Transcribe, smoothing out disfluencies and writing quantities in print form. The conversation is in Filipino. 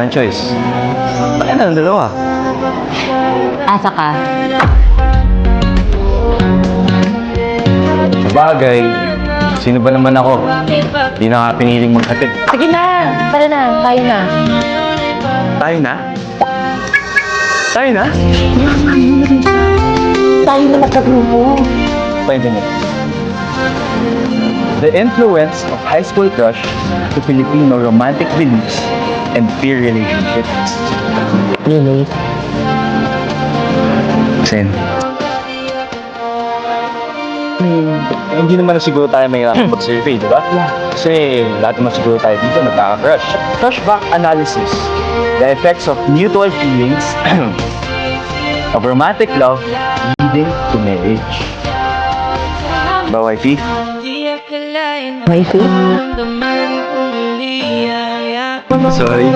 ng choice. Tayo na ng dalawa. Asa ka? Sabagay, sino ba naman ako? Di na nga piniling maghatid. Sige na! Tara na, tayo na. Tayo na? Tayo na? Tayo na magkagrupo. Paintindihan. The influence of high school crush to Filipino romantic beliefs and peer relationships. Really? Sen. Hindi naman na siguro tayo may survey, di ba? Yeah. Kasi lahat naman siguro tayo dito nagkaka-crush. Crushback analysis. The effects of mutual feelings of romantic love leading to marriage. Ba, wifey? Wifey? Sorry.